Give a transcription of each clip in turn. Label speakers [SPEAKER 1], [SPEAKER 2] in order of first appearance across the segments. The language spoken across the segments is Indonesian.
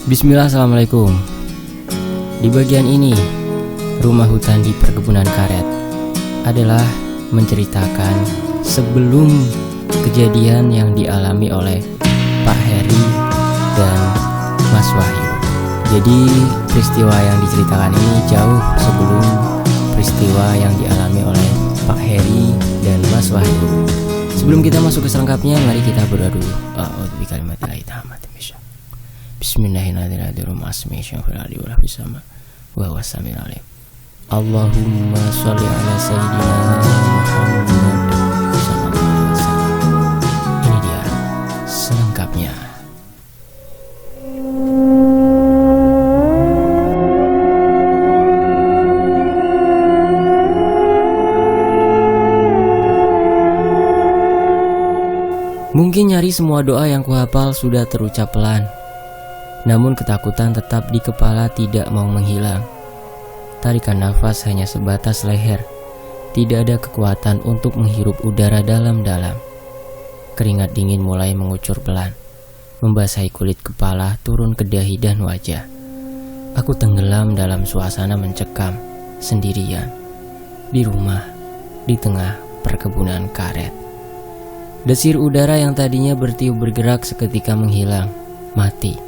[SPEAKER 1] Bismillah, assalamualaikum. Di bagian ini, rumah hutan di perkebunan karet adalah menceritakan sebelum kejadian yang dialami oleh Pak Heri dan Mas Wahyu. Jadi peristiwa yang diceritakan ini jauh sebelum peristiwa yang dialami oleh Pak Heri dan Mas Wahyu. Sebelum kita masuk ke selengkapnya, mari kita berdoa dulu. Bismillahirrahmanirrahim. Allahumma sholli ala sayyidina Muhammad sallallahu alaihi wasallam. Ini dia selengkapnya. Mungkin nyari semua doa yang kuhafal sudah terucap pelan, namun ketakutan tetap di kepala tidak mau menghilang. Tarikan nafas hanya sebatas leher, tidak ada kekuatan untuk menghirup udara dalam-dalam. Keringat dingin mulai mengucur pelan, membasahi kulit kepala turun ke dahi dan wajah. Aku tenggelam dalam suasana mencekam, sendirian, di rumah, di tengah perkebunan karet. Desir udara yang tadinya bertiup bergerak seketika menghilang, mati.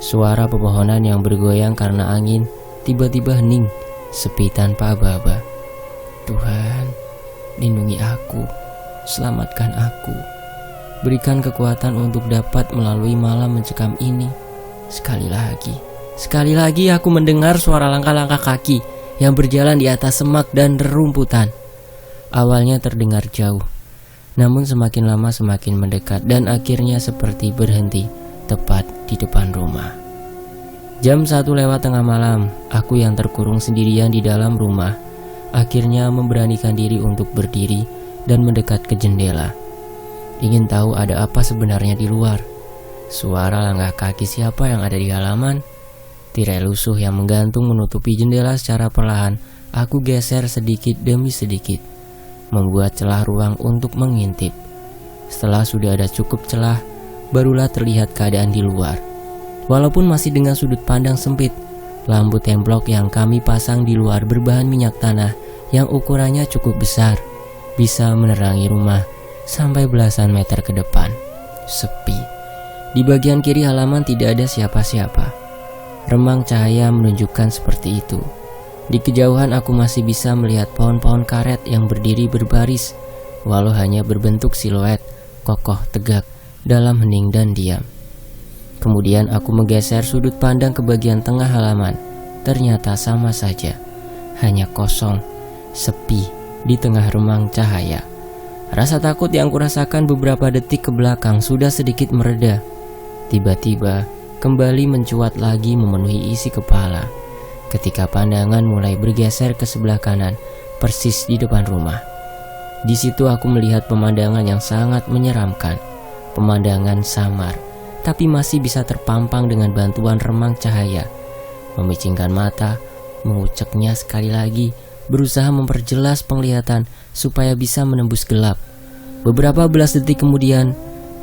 [SPEAKER 1] Suara pepohonan yang bergoyang karena angin tiba-tiba hening, sepi tanpa aba-aba. Tuhan, lindungi aku, selamatkan aku. Berikan kekuatan untuk dapat melalui malam mencekam ini. Sekali lagi aku mendengar suara langkah-langkah kaki yang berjalan di atas semak dan rerumputan. Awalnya terdengar jauh, namun semakin lama semakin mendekat dan akhirnya seperti berhenti tepat di depan rumah. Jam 1 lewat tengah malam, aku yang terkurung sendirian di dalam rumah akhirnya memberanikan diri untuk berdiri dan mendekat ke jendela. Ingin tahu ada apa sebenarnya di luar. Suara langkah kaki siapa yang ada di halaman? Tirai lusuh yang menggantung menutupi jendela secara perlahan aku geser sedikit demi sedikit, membuat celah ruang untuk mengintip. Setelah sudah ada cukup celah, barulah terlihat keadaan di luar. Walaupun masih dengan sudut pandang sempit, lampu templok yang kami pasang di luar berbahan minyak tanah yang ukurannya cukup besar, bisa menerangi rumah sampai belasan meter ke depan. Sepi. Di bagian kiri halaman tidak ada siapa-siapa. Remang cahaya menunjukkan seperti itu. Di kejauhan aku masih bisa melihat pohon-pohon karet yang berdiri berbaris, walau hanya berbentuk siluet, kokoh tegak dalam hening dan diam. Kemudian aku menggeser sudut pandang ke bagian tengah halaman. Ternyata sama saja, hanya kosong, sepi di tengah remang cahaya. Rasa takut yang kurasakan beberapa detik ke belakang sudah sedikit mereda. Tiba-tiba kembali mencuat lagi memenuhi isi kepala ketika pandangan mulai bergeser ke sebelah kanan, persis di depan rumah. Di situ aku melihat pemandangan yang sangat menyeramkan. Pemandangan samar, tapi masih bisa terpampang dengan bantuan remang cahaya. Memicingkan mata, menguceknya sekali lagi, berusaha memperjelas penglihatan supaya bisa menembus gelap. Beberapa belas detik kemudian,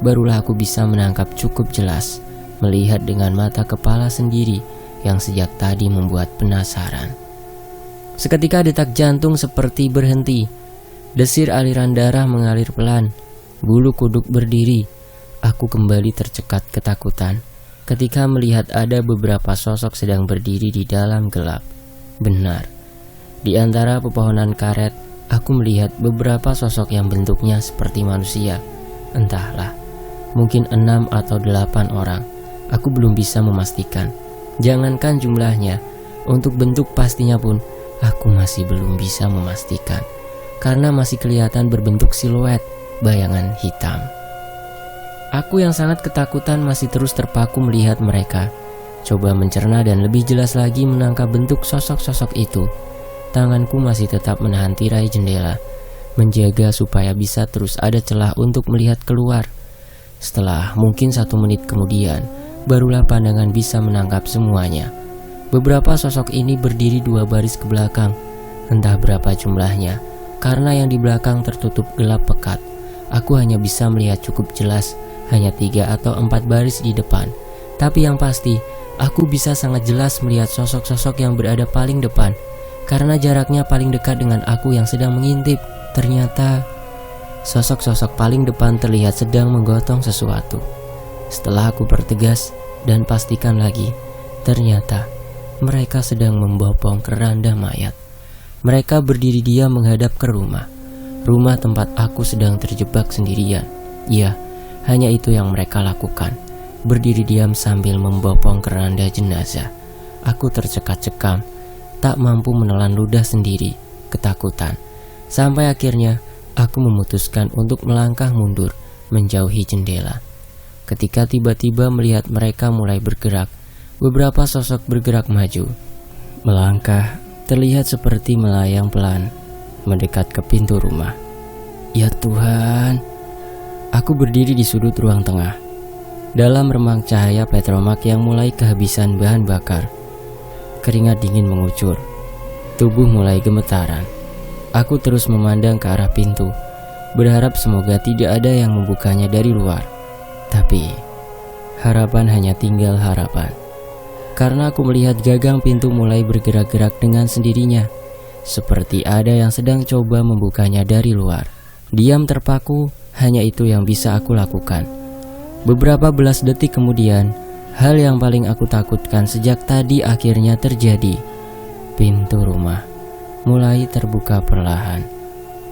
[SPEAKER 1] barulah aku bisa menangkap cukup jelas, melihat dengan mata kepala sendiri yang sejak tadi membuat penasaran. Seketika detak jantung seperti berhenti. Desir aliran darah mengalir pelan. Bulu kuduk berdiri. Aku kembali tercekat ketakutan ketika melihat ada beberapa sosok sedang berdiri di dalam gelap. Benar, di antara pepohonan karet, aku melihat beberapa sosok yang bentuknya seperti manusia. Entahlah, mungkin 6 atau 8 orang. Aku belum bisa memastikan. Jangankan jumlahnya, untuk bentuk pastinya pun aku masih belum bisa memastikan, karena masih kelihatan berbentuk siluet, bayangan hitam. Aku yang sangat ketakutan masih terus terpaku melihat mereka. Coba mencerna dan lebih jelas lagi menangkap bentuk sosok-sosok itu. Tanganku masih tetap menahan tirai jendela, menjaga supaya bisa terus ada celah untuk melihat keluar. Setelah mungkin 1 menit kemudian, barulah pandangan bisa menangkap semuanya. Beberapa sosok ini berdiri 2 baris ke belakang. Entah berapa jumlahnya, karena yang di belakang tertutup gelap pekat. Aku hanya bisa melihat cukup jelas, hanya 3 atau 4 baris di depan. Tapi yang pasti, aku bisa sangat jelas melihat sosok-sosok yang berada paling depan. Karena jaraknya paling dekat dengan aku yang sedang mengintip. Ternyata sosok-sosok paling depan terlihat sedang menggotong sesuatu. Setelah aku pertegas dan pastikan lagi, ternyata mereka sedang membopong keranda mayat. Mereka berdiri diam menghadap ke rumah tempat aku sedang terjebak sendirian. Ya, hanya itu yang mereka lakukan. Berdiri diam sambil membopong keranda jenazah. Aku tercekat-cekam, tak mampu menelan ludah sendiri, ketakutan. Sampai akhirnya aku memutuskan untuk melangkah mundur, menjauhi jendela. Ketika tiba-tiba melihat mereka mulai bergerak, beberapa sosok bergerak maju. Melangkah, terlihat seperti melayang pelan, mendekat ke pintu rumah. Ya Tuhan, aku berdiri di sudut ruang tengah. Dalam remang cahaya petromak yang mulai kehabisan bahan bakar, keringat dingin mengucur, tubuh mulai gemetaran. Aku terus memandang ke arah pintu, berharap semoga tidak ada yang membukanya dari luar. Tapi harapan hanya tinggal harapan, karena aku melihat gagang pintu mulai bergerak-gerak dengan sendirinya, seperti ada yang sedang coba membukanya dari luar. Diam terpaku, hanya itu yang bisa aku lakukan. Beberapa belas detik kemudian, hal yang paling aku takutkan sejak tadi akhirnya terjadi. Pintu rumah mulai terbuka perlahan.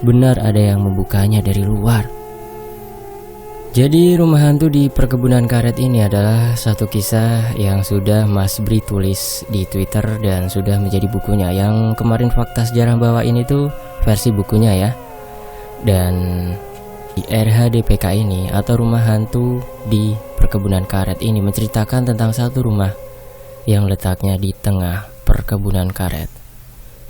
[SPEAKER 1] Benar ada yang membukanya dari luar. Jadi rumah hantu di perkebunan karet ini adalah satu kisah yang sudah Mas Bri tulis di Twitter dan sudah menjadi bukunya. Yang kemarin Fakta Sejarah bawain itu versi bukunya ya. Dan di RHDPK ini atau rumah hantu di perkebunan karet ini menceritakan tentang satu rumah yang letaknya di tengah perkebunan karet.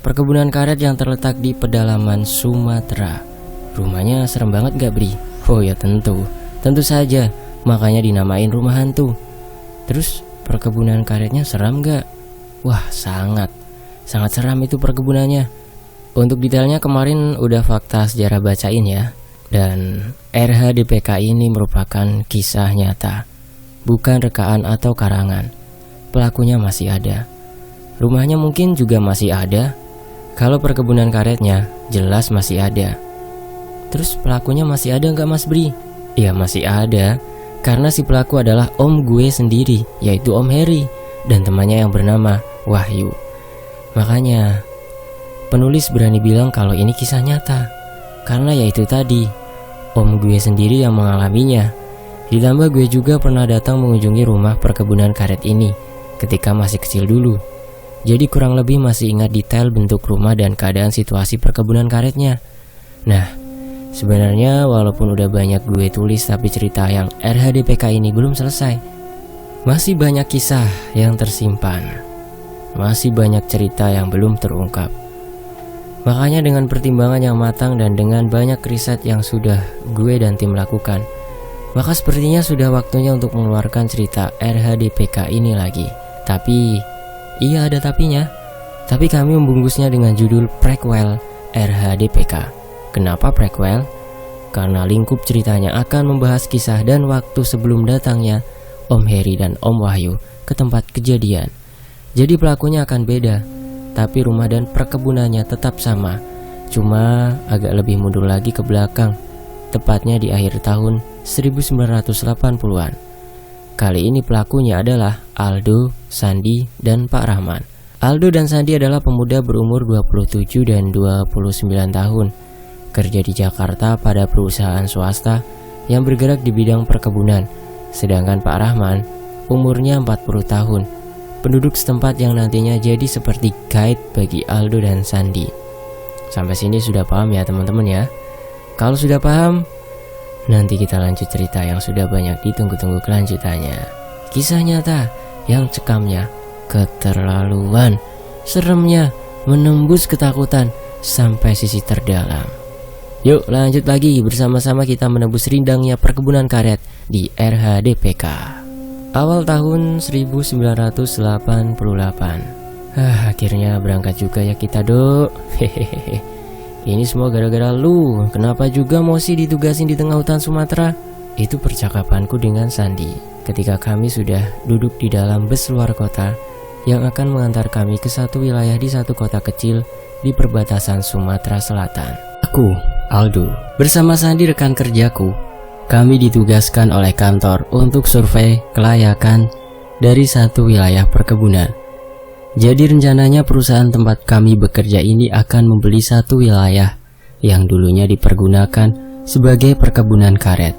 [SPEAKER 1] Perkebunan karet yang terletak di pedalaman Sumatera. Rumahnya serem banget gak Bri? Oh ya tentu saja, makanya dinamain rumah hantu. Terus perkebunan karetnya seram gak? Wah sangat seram itu perkebunannya. Untuk detailnya kemarin udah Fakta Sejarah bacain ya. Dan RHDPK ini merupakan kisah nyata, bukan rekaan atau karangan. Pelakunya masih ada, rumahnya mungkin juga masih ada. Kalau perkebunan karetnya jelas masih ada. Terus pelakunya masih ada gak Mas Bri? Ya masih ada, karena si pelaku adalah om gue sendiri, yaitu Om Heri, dan temannya yang bernama Wahyu. Makanya penulis berani bilang kalau ini kisah nyata, karena yaitu tadi, om gue sendiri yang mengalaminya. Ditambah gue juga pernah datang mengunjungi rumah perkebunan karet ini ketika masih kecil dulu. Jadi kurang lebih masih ingat detail bentuk rumah dan keadaan situasi perkebunan karetnya. Nah, sebenarnya walaupun udah banyak gue tulis, tapi cerita yang RHDPK ini belum selesai. Masih banyak kisah yang tersimpan, masih banyak cerita yang belum terungkap. Makanya dengan pertimbangan yang matang dan dengan banyak riset yang sudah gue dan tim lakukan, maka sepertinya sudah waktunya untuk mengeluarkan cerita RHDPK ini lagi. Tapi, iya ada tapinya. Tapi kami membungkusnya dengan judul prequel RHDPK. Kenapa prequel? Karena lingkup ceritanya akan membahas kisah dan waktu sebelum datangnya Om Heri dan Om Wahyu ke tempat kejadian. Jadi pelakunya akan beda, tapi rumah dan perkebunannya tetap sama, cuma agak lebih mundur lagi ke belakang, tepatnya di akhir tahun 1980-an. Kali ini pelakunya adalah Aldo, Sandi, dan Pak Rahman. Aldo dan Sandi adalah pemuda berumur 27 dan 29 tahun, kerja di Jakarta pada perusahaan swasta yang bergerak di bidang perkebunan. Sedangkan Pak Rahman umurnya 40 tahun, penduduk setempat yang nantinya jadi seperti guide bagi Aldo dan Sandi. Sampai sini sudah paham ya teman-teman ya? Kalau sudah paham, nanti kita lanjut cerita yang sudah banyak ditunggu-tunggu kelanjutannya. Kisah nyata yang cekamnya keterlaluan, seremnya menembus ketakutan sampai sisi terdalam. Yuk lanjut lagi bersama-sama kita menembus rindangnya perkebunan karet di RHDPK. Awal tahun 1988. Akhirnya berangkat juga ya kita, Dok. Hehehe. Ini semua gara-gara lu. Kenapa juga Mosi ditugasin di tengah hutan Sumatera? Itu percakapanku dengan Sandi ketika kami sudah duduk di dalam bus luar kota yang akan mengantar kami ke satu wilayah di satu kota kecil di perbatasan Sumatera Selatan. Aku, Aldo, bersama Sandi rekan kerjaku, kami ditugaskan oleh kantor untuk survei kelayakan dari satu wilayah perkebunan. Jadi rencananya perusahaan tempat kami bekerja ini akan membeli satu wilayah yang dulunya dipergunakan sebagai perkebunan karet.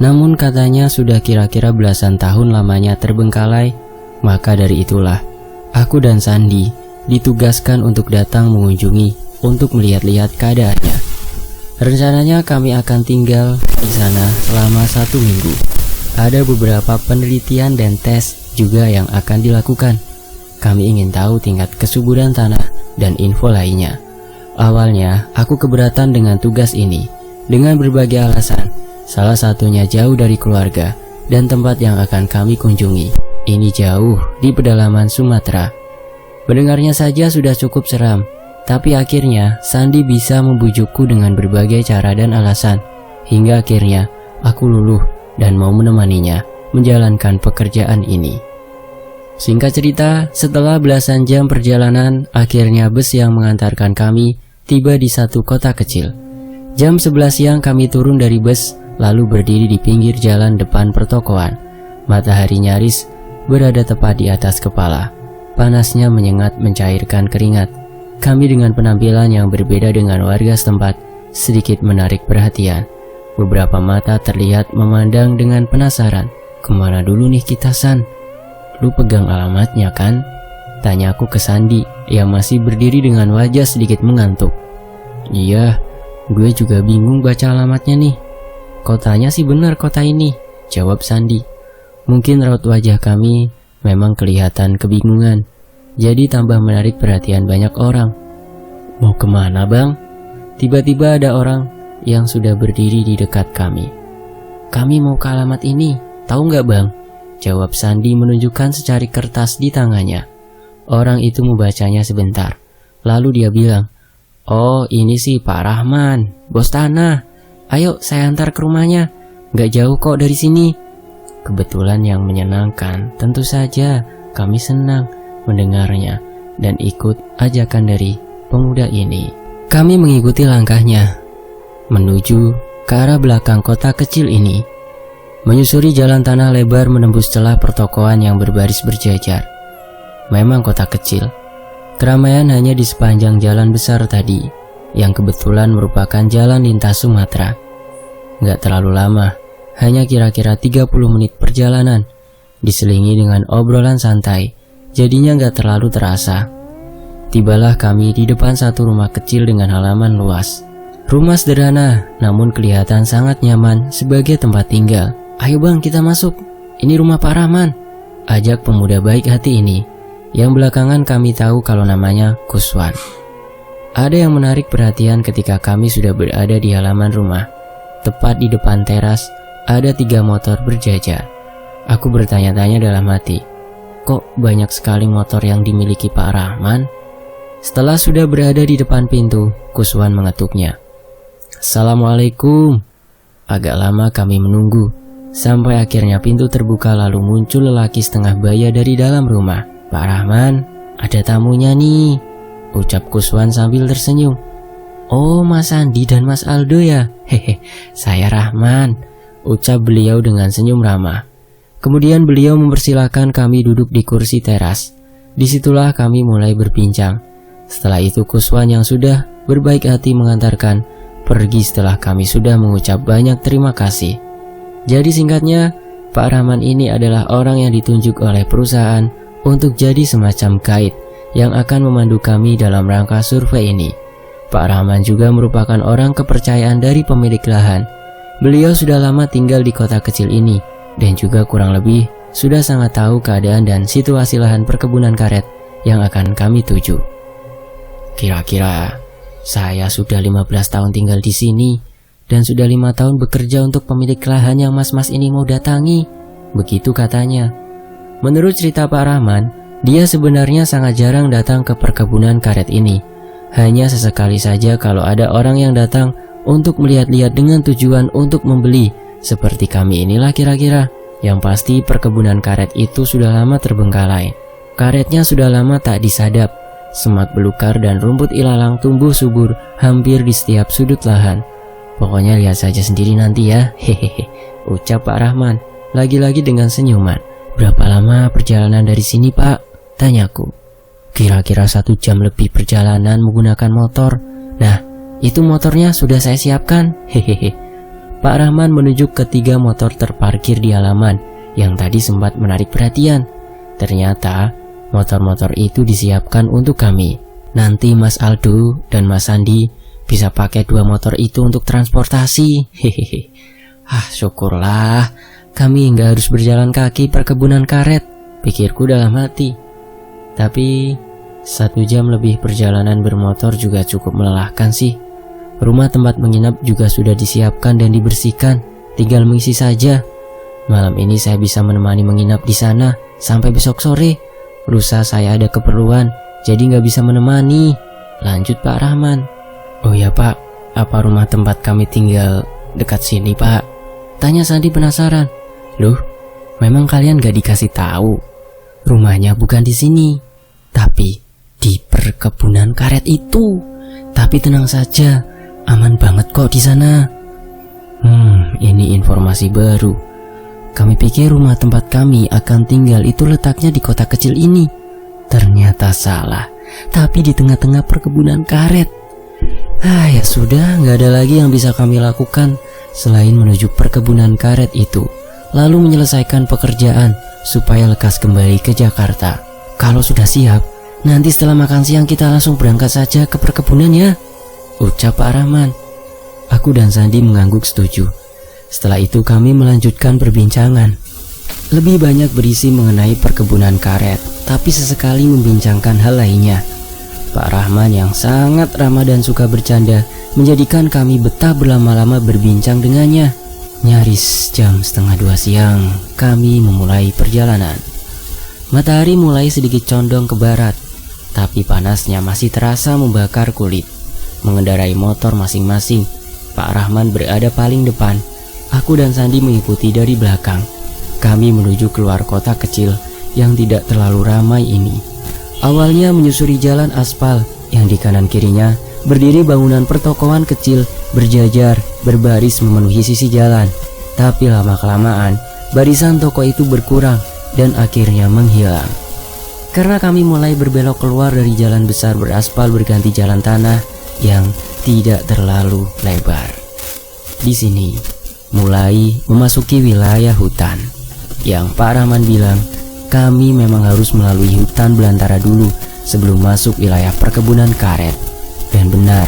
[SPEAKER 1] Namun katanya sudah kira-kira belasan tahun lamanya terbengkalai, maka dari itulah aku dan Sandi ditugaskan untuk datang mengunjungi untuk melihat-lihat keadaannya. Rencananya kami akan tinggal di sana selama 1 minggu. Ada beberapa penelitian dan tes juga yang akan dilakukan. Kami ingin tahu tingkat kesuburan tanah dan info lainnya. Awalnya aku keberatan dengan tugas ini dengan berbagai alasan. Salah satunya jauh dari keluarga dan tempat yang akan kami kunjungi. Ini jauh di pedalaman Sumatera. Mendengarnya saja sudah cukup seram, tapi akhirnya Sandi bisa membujukku dengan berbagai cara dan alasan. Hingga akhirnya aku luluh dan mau menemaninya menjalankan pekerjaan ini. Singkat cerita, setelah belasan jam perjalanan, akhirnya bus yang mengantarkan kami tiba di satu kota kecil. Jam 11 siang kami turun dari bus, lalu berdiri di pinggir jalan depan pertokoan. Matahari nyaris berada tepat di atas kepala. Panasnya menyengat mencairkan keringat. Kami dengan penampilan yang berbeda dengan warga setempat sedikit menarik perhatian. Beberapa mata terlihat memandang dengan penasaran. Kemana dulu nih kita, San? Lu pegang alamatnya kan? Tanya aku ke Sandi yang masih berdiri dengan wajah sedikit mengantuk. Iya, gue juga bingung baca alamatnya nih. Kotanya sih benar kota ini, jawab Sandi. Mungkin raut wajah kami memang kelihatan kebingungan, jadi tambah menarik perhatian banyak orang. Mau kemana, Bang? Tiba-tiba ada orang yang sudah berdiri di dekat kami. Kami mau ke alamat ini, tahu nggak, Bang? Jawab Sandi menunjukkan secari kertas di tangannya. Orang itu membacanya sebentar. Lalu dia bilang, "Oh, ini sih Pak Rahman, bos tanah. Ayo saya antar ke rumahnya. Gak jauh kok dari sini." Kebetulan yang menyenangkan, tentu saja kami senang mendengarnya dan ikut ajakan dari pemuda ini. Kami mengikuti langkahnya menuju ke arah belakang kota kecil ini. Menyusuri jalan tanah lebar menembus celah pertokoan yang berbaris berjajar. Memang kota kecil. Keramaian hanya di sepanjang jalan besar tadi, yang kebetulan merupakan jalan lintas Sumatera. Gak terlalu lama, hanya kira-kira 30 menit perjalanan, diselingi dengan obrolan santai, jadinya gak terlalu terasa. Tibalah kami di depan satu rumah kecil dengan halaman luas. Rumah sederhana, namun kelihatan sangat nyaman sebagai tempat tinggal. "Ayo Bang, kita masuk. Ini rumah Pak Rahman," ajak pemuda baik hati ini, yang belakangan kami tahu kalau namanya Kuswan. Ada yang menarik perhatian ketika kami sudah berada di halaman rumah. Tepat di depan teras, ada 3 motor berjajar. Aku bertanya-tanya dalam hati, kok banyak sekali motor yang dimiliki Pak Rahman? Setelah sudah berada di depan pintu, Kuswan mengetuknya. "Assalamualaikum." Agak lama kami menunggu. Sampai akhirnya pintu terbuka lalu muncul lelaki setengah baya dari dalam rumah. "Pak Rahman, ada tamunya nih," ucap Kuswan sambil tersenyum. "Oh, Mas Andi dan Mas Aldo ya? Hehe, saya Rahman," ucap beliau dengan senyum ramah. Kemudian beliau mempersilahkan kami duduk di kursi teras. Disitulah kami mulai berbincang. Setelah itu Kuswan yang sudah berbaik hati mengantarkan pergi setelah kami sudah mengucap banyak terima kasih. Jadi singkatnya, Pak Rahman ini adalah orang yang ditunjuk oleh perusahaan untuk jadi semacam guide yang akan memandu kami dalam rangka survei ini. Pak Rahman juga merupakan orang kepercayaan dari pemilik lahan. Beliau sudah lama tinggal di kota kecil ini dan juga kurang lebih sudah sangat tahu keadaan dan situasi lahan perkebunan karet yang akan kami tuju. "Kira-kira saya sudah 15 tahun tinggal di sini dan sudah 5 tahun bekerja untuk pemilik lahan yang mas-mas ini mau datangi," begitu katanya. Menurut cerita Pak Rahman, dia sebenarnya sangat jarang datang ke perkebunan karet ini. Hanya sesekali saja kalau ada orang yang datang untuk melihat-lihat dengan tujuan untuk membeli Seperti kami inilah kira-kira. Yang pasti perkebunan karet itu sudah lama terbengkalai. Karetnya sudah lama tak disadap. Semak belukar dan rumput ilalang tumbuh subur hampir di setiap sudut lahan. Pokoknya lihat saja sendiri nanti ya, hehehe, ucap Pak Rahman, lagi-lagi dengan senyuman. Berapa lama perjalanan dari sini, Pak? Tanyaku. Kira-kira 1 jam lebih perjalanan menggunakan motor. Nah, itu motornya sudah saya siapkan, hehehe. Pak Rahman menunjuk ke 3 motor terparkir di halaman yang tadi sempat menarik perhatian. Ternyata motor-motor itu disiapkan untuk kami. Nanti Mas Aldo dan Mas Sandi bisa pakai 2 motor itu untuk transportasi. Hehehe. Syukurlah kami nggak harus berjalan kaki perkebunan karet, pikirku dalam hati. Tapi 1 jam lebih perjalanan bermotor juga cukup melelahkan sih. Rumah tempat menginap juga sudah disiapkan dan dibersihkan, tinggal mengisi saja. Malam ini saya bisa menemani menginap di sana sampai besok sore. Lusa saya ada keperluan, jadi nggak bisa menemani, lanjut Pak Rahman. Oh ya Pak, apa rumah tempat kami tinggal dekat sini Pak? Tanya Sandi penasaran. Loh, memang kalian gak dikasih tahu? Rumahnya bukan di sini, tapi di perkebunan karet itu. Tapi tenang saja, aman banget kok di sana. Ini informasi baru. Kami pikir rumah tempat kami akan tinggal itu letaknya di kota kecil ini. Ternyata salah, tapi di tengah-tengah perkebunan karet. Ya sudah, nggak ada lagi yang bisa kami lakukan selain menuju perkebunan karet itu, lalu menyelesaikan pekerjaan supaya lekas kembali ke Jakarta. Kalau sudah siap, nanti setelah makan siang kita langsung berangkat saja ke perkebunan ya, ucap Pak Rahman. Aku dan Sandi mengangguk setuju. Setelah itu kami melanjutkan perbincangan. Lebih banyak berisi mengenai perkebunan karet, tapi sesekali membincangkan hal lainnya. Pak Rahman yang sangat ramah dan suka bercanda menjadikan kami betah berlama-lama berbincang dengannya. Nyaris jam 1:30 siang, kami memulai perjalanan. Matahari mulai sedikit condong ke barat, tapi panasnya masih terasa membakar kulit. Mengendarai motor masing-masing, Pak Rahman berada paling depan. Aku dan Sandi mengikuti dari belakang. Kami menuju keluar kota kecil yang tidak terlalu ramai ini. Awalnya menyusuri jalan aspal yang di kanan kirinya berdiri bangunan pertokoan kecil berjajar berbaris memenuhi sisi jalan. Tapi lama-kelamaan barisan toko itu berkurang dan akhirnya menghilang. Karena kami mulai berbelok keluar dari jalan besar beraspal berganti jalan tanah yang tidak terlalu lebar. Di sini mulai memasuki wilayah hutan yang Pak Rahman bilang kami memang harus melalui hutan belantara dulu sebelum masuk wilayah perkebunan karet. Dan benar,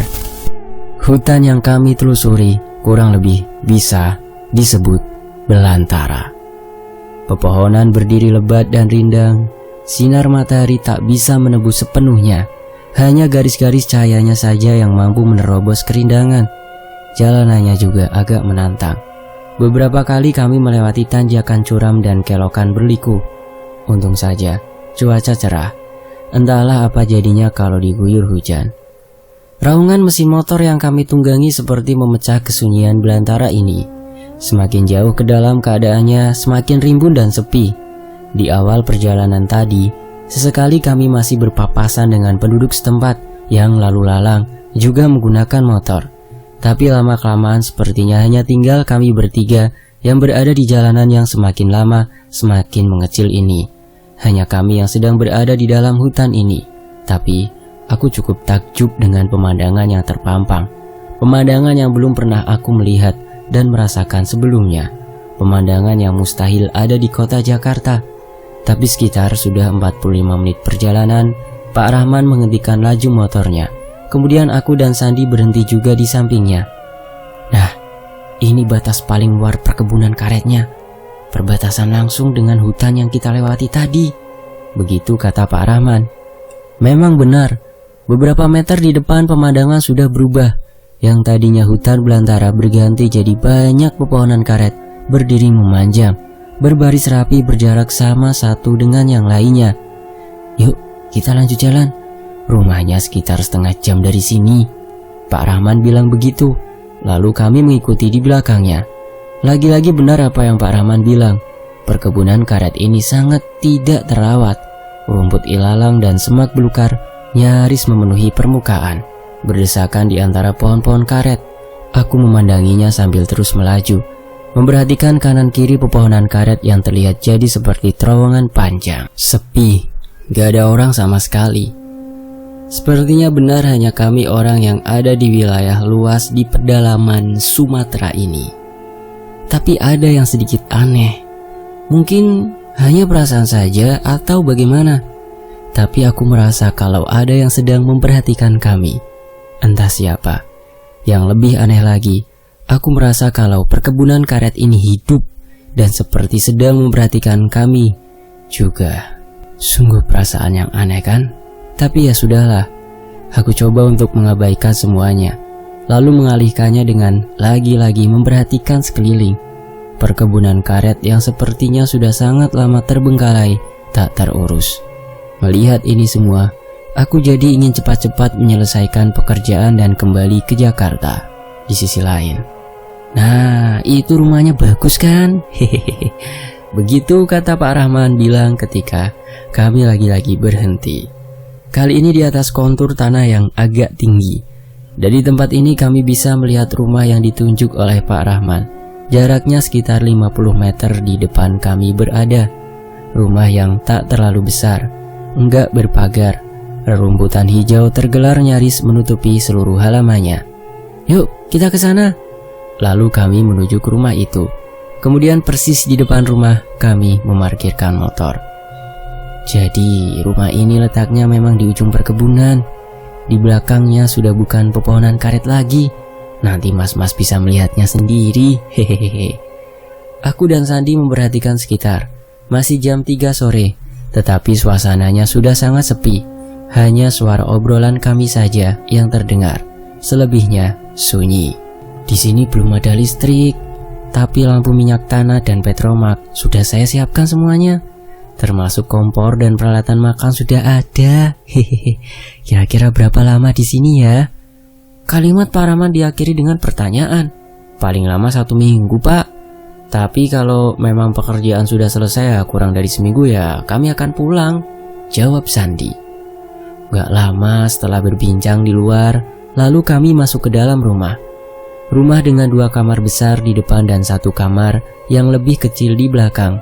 [SPEAKER 1] hutan yang kami telusuri kurang lebih bisa disebut belantara. Pepohonan berdiri lebat dan rindang. Sinar matahari tak bisa menembus sepenuhnya. Hanya garis-garis cahayanya saja yang mampu menerobos kerindangan. Jalanannya juga agak menantang. Beberapa kali kami melewati tanjakan curam dan kelokan berliku. Untung saja cuaca cerah. Entahlah apa jadinya kalau diguyur hujan. Raungan mesin motor yang kami tunggangi seperti memecah kesunyian belantara ini. Semakin jauh ke dalam keadaannya semakin rimbun dan sepi. Di awal perjalanan tadi, sesekali kami masih berpapasan dengan penduduk setempat yang lalu lalang juga menggunakan motor. Tapi lama-kelamaan sepertinya hanya tinggal kami bertiga yang berada di jalanan yang semakin lama semakin mengecil ini. Hanya kami yang sedang berada di dalam hutan ini. Tapi aku cukup takjub dengan pemandangan yang terpampang. Pemandangan yang belum pernah aku melihat dan merasakan sebelumnya. Pemandangan yang mustahil ada di kota Jakarta. Tapi sekitar sudah 45 menit perjalanan, Pak Rahman menghentikan laju motornya. Kemudian aku dan Sandi berhenti juga di sampingnya. Nah, ini batas paling luar perkebunan karetnya. Perbatasan langsung dengan hutan yang kita lewati tadi. Begitu kata Pak Rahman. Memang benar, beberapa meter di depan pemandangan sudah berubah. Yang tadinya hutan belantara berganti jadi banyak pepohonan karet berdiri memanjang, berbaris rapi berjarak sama satu dengan yang lainnya. Yuk, kita lanjut jalan. Rumahnya sekitar setengah jam dari sini. Pak Rahman bilang begitu. Lalu kami mengikuti di belakangnya. Lagi-lagi benar apa yang Pak Rahman bilang. Perkebunan karet ini sangat tidak terawat. Rumput ilalang dan semak belukar nyaris memenuhi permukaan, berdesakan di antara pohon-pohon karet. Aku memandanginya sambil terus melaju, memperhatikan kanan kiri pepohonan karet yang terlihat jadi seperti terowongan panjang. Sepi, gak ada orang sama sekali. Sepertinya benar hanya kami orang yang ada di wilayah luas di pedalaman Sumatera ini. Tapi ada yang sedikit aneh. Mungkin hanya perasaan saja atau bagaimana. Tapi aku merasa kalau ada yang sedang memperhatikan kami. Entah siapa. Yang lebih aneh lagi, aku merasa kalau perkebunan karet ini hidup dan seperti sedang memperhatikan kami juga. Sungguh perasaan yang aneh kan? Tapi ya sudahlah. Aku coba untuk mengabaikan semuanya, lalu mengalihkannya dengan lagi-lagi memperhatikan sekeliling. Perkebunan karet yang sepertinya sudah sangat lama terbengkalai, tak terurus. Melihat ini semua, aku jadi ingin cepat-cepat menyelesaikan pekerjaan dan kembali ke Jakarta. Di sisi lain, nah itu rumahnya bagus kan? Hehehe. Begitu kata Pak Rahman bilang ketika kami lagi-lagi berhenti. Kali ini di atas kontur tanah yang agak tinggi. Dari tempat ini kami bisa melihat rumah yang ditunjuk oleh Pak Rahman. Jaraknya sekitar 50 meter di depan kami berada. Rumah yang tak terlalu besar, enggak berpagar. Rerumputan hijau tergelar nyaris menutupi seluruh halamannya. Yuk, kita ke sana. Lalu kami menuju ke rumah itu. Kemudian persis di depan rumah kami memarkirkan motor. Jadi rumah ini letaknya memang di ujung perkebunan. Di belakangnya sudah bukan pepohonan karet lagi. Nanti mas-mas bisa melihatnya sendiri. Hehehe. Aku dan Sandi memperhatikan sekitar. Masih jam 3 sore, tetapi suasananya sudah sangat sepi. Hanya suara obrolan kami saja yang terdengar. Selebihnya sunyi. Di sini belum ada listrik, tapi lampu minyak tanah dan petromak sudah saya siapkan semuanya. Termasuk kompor dan peralatan makan sudah ada. Hehehe. Kira-kira berapa lama di sini ya? Kalimat Pak Rahman diakhiri dengan pertanyaan. Paling lama 1 minggu, Pak. Tapi kalau memang pekerjaan sudah selesai kurang dari seminggu ya kami akan pulang, jawab Sandi. Gak lama setelah berbincang di luar, lalu kami masuk ke dalam rumah. Rumah dengan 2 kamar besar di depan dan 1 kamar yang lebih kecil di belakang.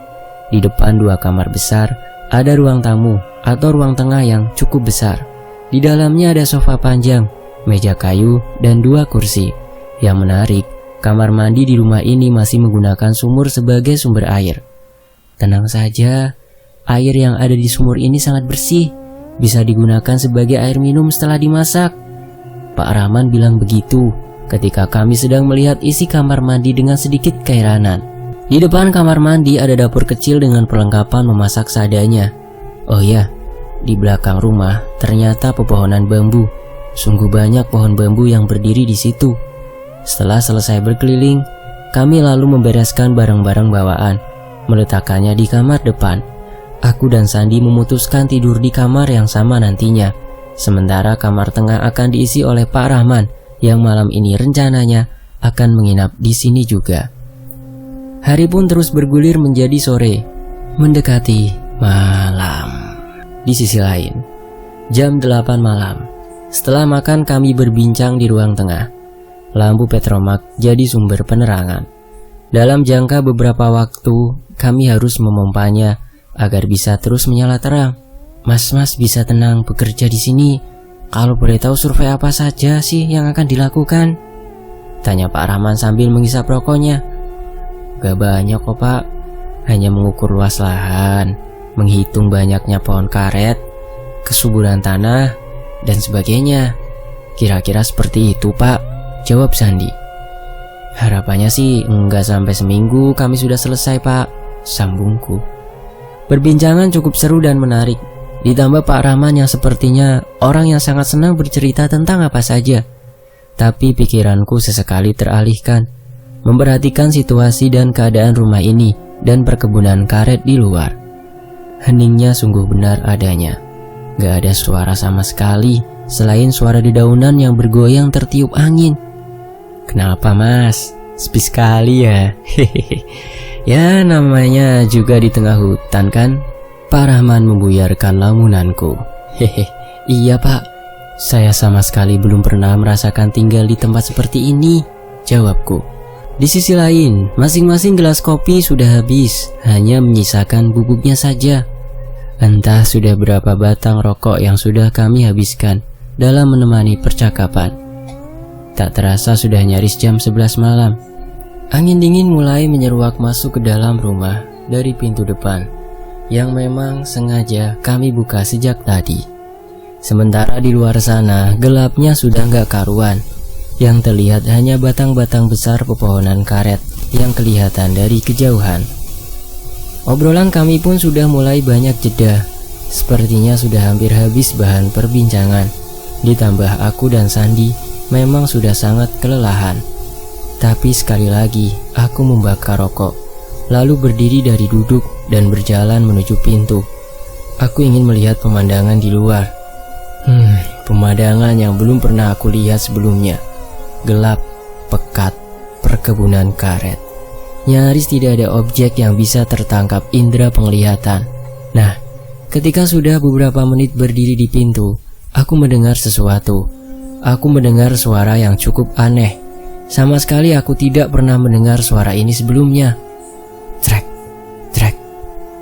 [SPEAKER 1] Di depan 2 kamar besar, ada ruang tamu atau ruang tengah yang cukup besar. Di dalamnya ada sofa panjang, meja kayu, dan 2 kursi. Yang menarik, kamar mandi di rumah ini masih menggunakan sumur sebagai sumber air. Tenang saja, air yang ada di sumur ini sangat bersih, bisa digunakan sebagai air minum setelah dimasak. Pak Rahman bilang begitu ketika kami sedang melihat isi kamar mandi dengan sedikit keheranan. Di depan kamar mandi ada dapur kecil dengan perlengkapan memasak seadanya. Oh ya, di belakang rumah ternyata pepohonan bambu. Sungguh banyak pohon bambu yang berdiri di situ. Setelah selesai berkeliling, kami lalu membereskan barang-barang bawaan, meletakkannya di kamar depan. Aku dan Sandi memutuskan tidur di kamar yang sama nantinya. Sementara kamar tengah akan diisi oleh Pak Rahman yang malam ini rencananya akan menginap di sini juga. Hari pun terus bergulir menjadi sore, mendekati malam. Di sisi lain, jam 8 malam. Setelah makan kami berbincang di ruang tengah. Lampu petromak jadi sumber penerangan. Dalam jangka beberapa waktu, kami harus memompanya agar bisa terus menyala terang. Mas-mas bisa tenang bekerja di sini. Kalau boleh tahu survei apa saja sih yang akan dilakukan? Tanya Pak Rahman sambil menghisap rokoknya. Gak banyak kok Pak, hanya mengukur luas lahan, menghitung banyaknya pohon karet, kesuburan tanah, dan sebagainya. Kira-kira seperti itu Pak, jawab Sandi. Harapannya sih enggak sampai seminggu kami sudah selesai Pak, sambungku. Perbincangan cukup seru dan menarik, ditambah Pak Rahman yang sepertinya orang yang sangat senang bercerita tentang apa saja. Tapi pikiranku sesekali teralihkan, memperhatikan situasi dan keadaan rumah ini dan perkebunan karet di luar. Heningnya sungguh benar adanya. Gak ada suara sama sekali selain suara dedaunan yang bergoyang tertiup angin. Kenapa mas? sepi sekali ya. Ya namanya juga di tengah hutan kan. Pak Rahman membuyarkan lamunanku. Iya pak, saya sama sekali belum pernah merasakan tinggal di tempat seperti ini, jawabku. Di sisi lain, masing-masing gelas kopi sudah habis, hanya menyisakan bubuknya saja. Entah sudah berapa batang rokok yang sudah kami habiskan dalam menemani percakapan. Tak terasa sudah nyaris jam 11 malam. Angin dingin mulai menyeruak masuk ke dalam rumah dari pintu depan, yang memang sengaja kami buka sejak tadi. Sementara di luar sana gelapnya sudah gak karuan. Yang terlihat hanya batang-batang besar pepohonan karet yang kelihatan dari kejauhan. Obrolan kami pun sudah mulai banyak jeda. Sepertinya sudah hampir habis bahan perbincangan. Ditambah aku dan Sandi memang sudah sangat kelelahan. Tapi sekali lagi aku membakar rokok, lalu berdiri dari duduk dan berjalan menuju pintu. Aku ingin melihat pemandangan di luar. Pemandangan yang belum pernah aku lihat sebelumnya. Gelap, pekat, perkebunan karet. Nyaris tidak ada objek yang bisa tertangkap indera penglihatan. Nah, ketika sudah beberapa menit berdiri di pintu, aku mendengar sesuatu. Aku mendengar suara yang cukup aneh. Sama sekali aku tidak pernah mendengar suara ini sebelumnya. Trek, trek,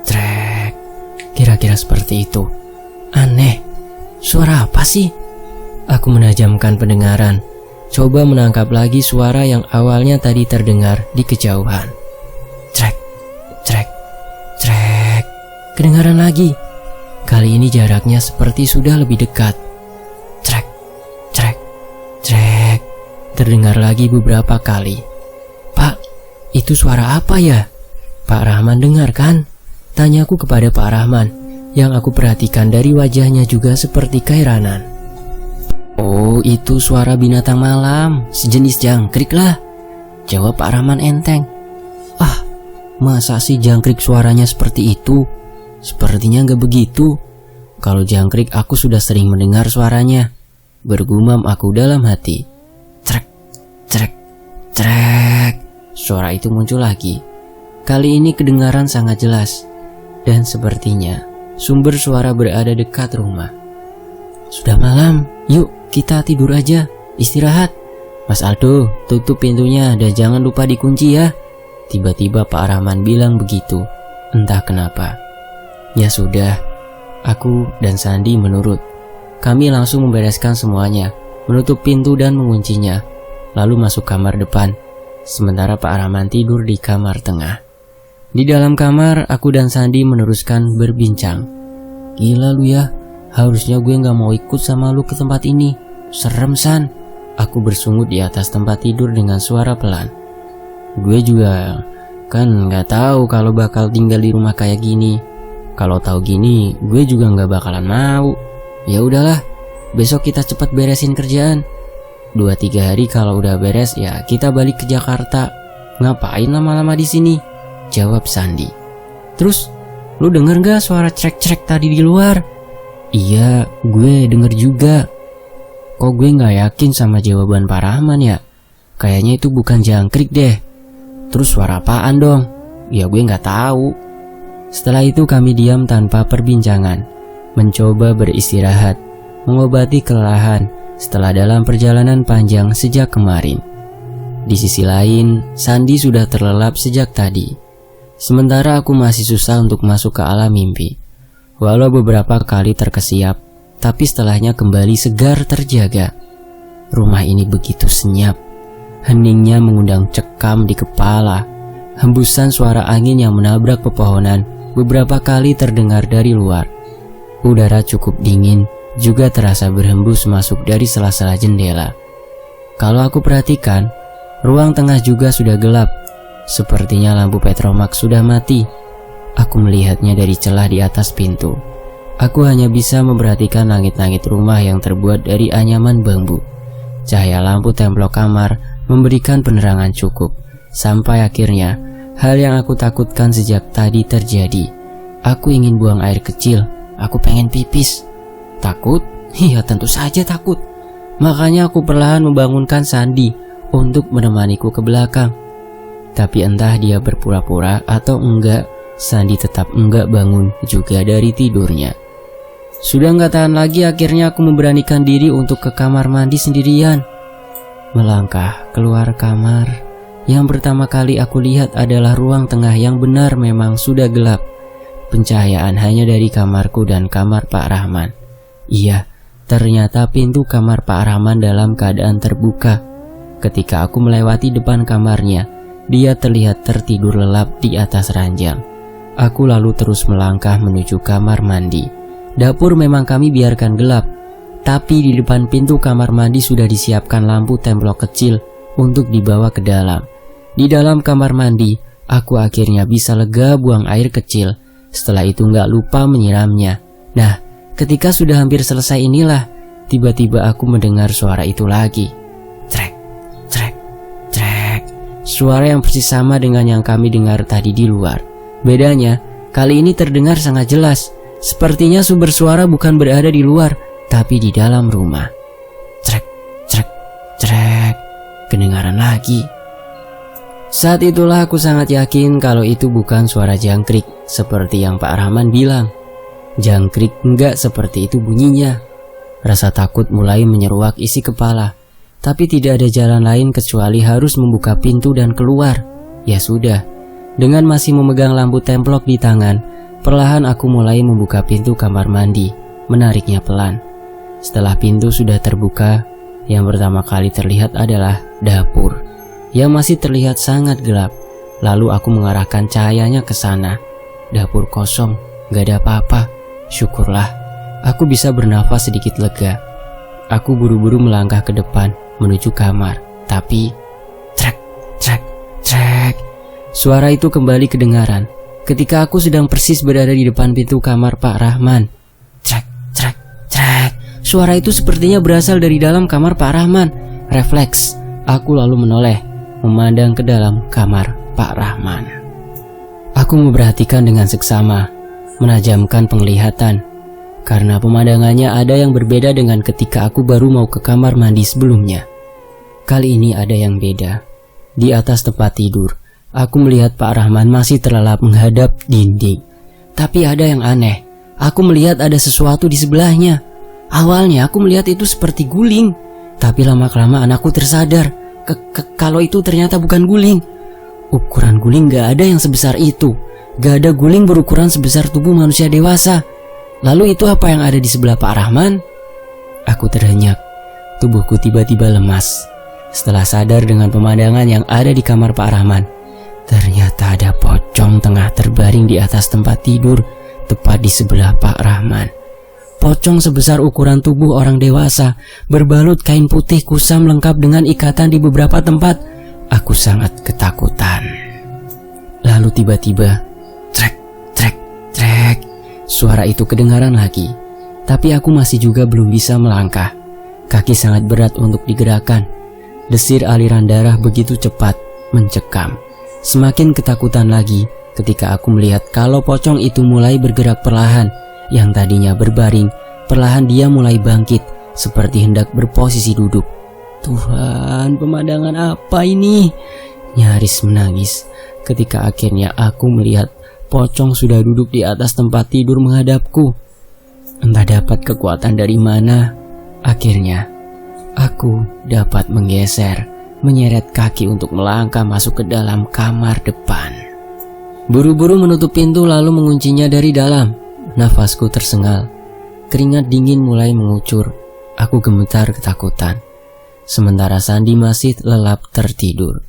[SPEAKER 1] trek. Kira-kira seperti itu. Aneh. Suara apa sih? Aku menajamkan pendengaran. Coba menangkap lagi suara yang awalnya tadi terdengar di kejauhan. Trek, trek, trek. Kedengaran lagi. Kali ini jaraknya seperti sudah lebih dekat. Trek, trek, trek. Terdengar lagi beberapa kali. Pak, itu suara apa ya? Pak Rahman dengar kan? Tanyaku kepada Pak Rahman, yang aku perhatikan dari wajahnya juga seperti keheranan. Oh, itu suara binatang malam, sejenis jangkrik lah, jawab Pak Rahman enteng. Ah, masa sih jangkrik suaranya seperti itu? Sepertinya gak begitu. Kalau jangkrik aku sudah sering mendengar suaranya, bergumam aku dalam hati. Trek, trek, trek. Suara itu muncul lagi. Kali ini kedengaran sangat jelas, dan sepertinya sumber suara berada dekat rumah. Sudah malam, yuk kita tidur aja, istirahat. Mas Aldo, tutup pintunya dan jangan lupa dikunci ya. Tiba-tiba Pak Rahman bilang begitu, entah kenapa. Ya sudah, aku dan Sandi menurut. Kami langsung membereskan semuanya, menutup pintu dan menguncinya, lalu masuk kamar depan. Sementara Pak Rahman tidur di kamar tengah. Di dalam kamar, aku dan Sandi meneruskan berbincang. Gila lu ya, harusnya gue gak mau ikut sama lu ke tempat ini. Serem San. Aku bersungut di atas tempat tidur dengan suara pelan. Gue juga kan gak tahu kalau bakal tinggal di rumah kayak gini. Kalau tahu gini, gue juga gak bakalan mau. Ya udahlah, besok kita cepat beresin kerjaan. 2-3 hari kalau udah beres ya kita balik ke Jakarta. Ngapain lama-lama di sini? Jawab Sandi. Terus, lu denger gak suara crek-crek tadi di luar? Iya, gue denger juga. Kok gue gak yakin sama jawaban Pak Rahman ya? Kayaknya itu bukan jangkrik deh. Terus suara apaan dong? Ya gue gak tahu. Setelah itu kami diam tanpa perbincangan, mencoba beristirahat, mengobati kelelahan setelah dalam perjalanan panjang sejak kemarin. Di sisi lain, Sandi sudah terlelap sejak tadi. Sementara aku masih susah untuk masuk ke alam mimpi. Walau beberapa kali terkesiap, tapi setelahnya kembali segar terjaga. Rumah ini begitu senyap. Heningnya mengundang cekam di kepala. Hembusan suara angin yang menabrak pepohonan beberapa kali terdengar dari luar. Udara cukup dingin juga terasa berhembus masuk dari sela-sela jendela. Kalau aku perhatikan, ruang tengah juga sudah gelap. Sepertinya lampu Petromax sudah mati. Aku melihatnya dari celah di atas pintu. Aku hanya bisa memperhatikan langit-langit rumah yang terbuat dari anyaman bambu. Cahaya lampu templok kamar memberikan penerangan cukup. Sampai akhirnya, hal yang aku takutkan sejak tadi terjadi. Aku ingin buang air kecil. Aku pengen pipis. Takut? Iya, tentu saja takut. Makanya aku perlahan membangunkan Sandi untuk menemaniku ke belakang. Tapi entah dia berpura-pura atau enggak, Sandi tetap enggak bangun juga dari tidurnya. Sudah enggak tahan lagi, akhirnya aku memberanikan diri untuk ke kamar mandi sendirian. Melangkah keluar kamar, yang pertama kali aku lihat adalah ruang tengah yang benar memang sudah gelap. Pencahayaan hanya dari kamarku dan kamar Pak Rahman. Iya, ternyata pintu kamar Pak Rahman dalam keadaan terbuka. Ketika aku melewati depan kamarnya, dia terlihat tertidur lelap di atas ranjang. Aku lalu terus melangkah menuju kamar mandi. Dapur memang kami biarkan gelap, tapi di depan pintu kamar mandi sudah disiapkan lampu templok kecil untuk dibawa ke dalam. Di dalam kamar mandi, aku akhirnya bisa lega buang air kecil. Setelah itu nggak lupa menyiramnya. Nah, ketika sudah hampir selesai inilah, tiba-tiba aku mendengar suara itu lagi. Trek, trek, trek. Suara yang persis sama dengan yang kami dengar tadi di luar. Bedanya, kali ini terdengar sangat jelas. Sepertinya sumber suara bukan berada di luar, tapi di dalam rumah. Trek, trek, trek. Kedengaran lagi. Saat itulah aku sangat yakin kalau itu bukan suara jangkrik, seperti yang Pak Rahman bilang. Jangkrik enggak seperti itu bunyinya. Rasa takut mulai menyeruak isi kepala, tapi tidak ada jalan lain kecuali harus membuka pintu dan keluar. Ya sudah, dengan masih memegang lampu templok di tangan, perlahan aku mulai membuka pintu kamar mandi, menariknya pelan. Setelah pintu sudah terbuka, yang pertama kali terlihat adalah dapur, yang masih terlihat sangat gelap. Lalu aku mengarahkan cahayanya ke sana. Dapur kosong, gak ada apa-apa. Syukurlah, aku bisa bernafas sedikit lega. Aku buru-buru melangkah ke depan, menuju kamar. Tapi, trek, trek, trek. Suara itu kembali kedengaran ketika aku sedang persis berada di depan pintu kamar Pak Rahman. Trek, trek, trek. Suara itu sepertinya berasal dari dalam kamar Pak Rahman. Refleks, aku lalu menoleh, memandang ke dalam kamar Pak Rahman. Aku memperhatikan dengan seksama, menajamkan penglihatan, karena pemandangannya ada yang berbeda dengan ketika aku baru mau ke kamar mandi sebelumnya. Kali ini ada yang beda. Di atas tempat tidur, aku melihat Pak Rahman masih terlelap menghadap dinding. Tapi ada yang aneh, aku melihat ada sesuatu di sebelahnya. Awalnya aku melihat itu seperti guling, tapi lama-kelamaan aku tersadar kalau itu ternyata bukan guling. Ukuran guling gak ada yang sebesar itu. Gak ada guling berukuran sebesar tubuh manusia dewasa. Lalu itu apa yang ada di sebelah Pak Rahman? Aku terhenyak. Tubuhku tiba-tiba lemas. Setelah sadar dengan pemandangan yang ada di kamar Pak Rahman, ternyata ada pocong tengah terbaring di atas tempat tidur, tepat di sebelah Pak Rahman. Pocong sebesar ukuran tubuh orang dewasa, berbalut kain putih kusam lengkap dengan ikatan di beberapa tempat. Aku sangat ketakutan. Lalu tiba-tiba, trek, trek, trek. Suara itu kedengaran lagi, tapi aku masih juga belum bisa melangkah. Kaki sangat berat untuk digerakkan. Desir aliran darah begitu cepat, mencekam. Semakin ketakutan lagi ketika aku melihat kalau pocong itu mulai bergerak perlahan. Yang tadinya berbaring, perlahan dia mulai bangkit, seperti hendak berposisi duduk. Tuhan, pemandangan apa ini? Nyaris menangis ketika akhirnya aku melihat pocong sudah duduk di atas tempat tidur menghadapku. Entah dapat kekuatan dari mana, akhirnya aku dapat menggeser, menyeret kaki untuk melangkah masuk ke dalam kamar depan. Buru-buru menutup pintu lalu menguncinya dari dalam. Nafasku tersengal, keringat dingin mulai mengucur. Aku gemetar ketakutan. Sementara Sandi masih lelap tertidur.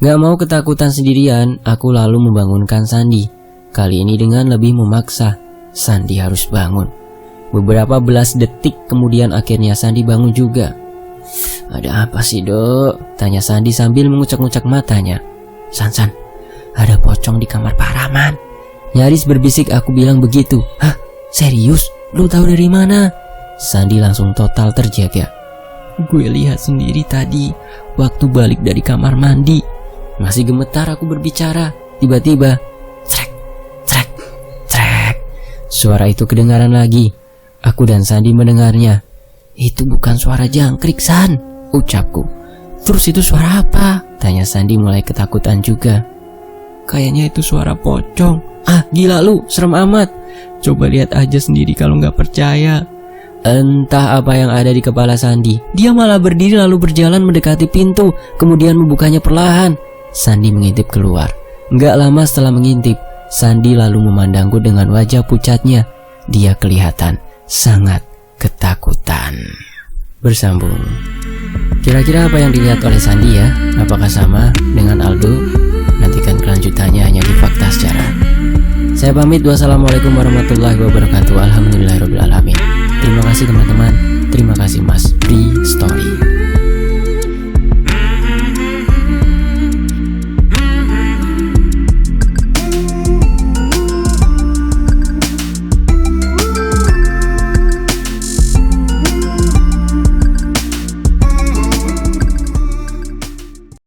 [SPEAKER 1] Gak mau ketakutan sendirian, aku lalu membangunkan Sandi. Kali ini dengan lebih memaksa. Sandi harus bangun. Beberapa belas detik kemudian akhirnya Sandi bangun juga. Ada apa sih, Dok? Tanya Sandi sambil mengucak-ngucak matanya. San, ada pocong di kamar Pak Rahman. Nyaris berbisik aku bilang begitu. Hah? Serius? Lu tahu dari mana? Sandi langsung total terjaga. Gue lihat sendiri tadi waktu balik dari kamar mandi. Masih gemetar aku berbicara. Tiba-tiba, trek, trek, trek. Suara itu kedengaran lagi. Aku dan Sandi mendengarnya. Itu bukan suara jangkrik, San, ucapku. Terus itu suara apa? Tanya Sandi mulai ketakutan juga.
[SPEAKER 2] Kayaknya itu suara pocong.
[SPEAKER 1] Ah, gila lu, serem amat.
[SPEAKER 2] Coba lihat aja sendiri kalau nggak percaya.
[SPEAKER 1] Entah apa yang ada di kepala Sandi. Dia malah berdiri lalu berjalan mendekati pintu, kemudian membukanya perlahan. Sandi mengintip keluar. Nggak lama setelah mengintip, Sandi lalu memandangku dengan wajah pucatnya. Dia kelihatan sangat ketakutan. Bersambung. Kira-kira apa yang dilihat oleh Sandi ya? Apakah sama dengan Aldo? Nantikan kelanjutannya hanya di Fakta Sejarah. Saya pamit. Wassalamualaikum warahmatullahi wabarakatuh. Alhamdulillahirabbil alamin.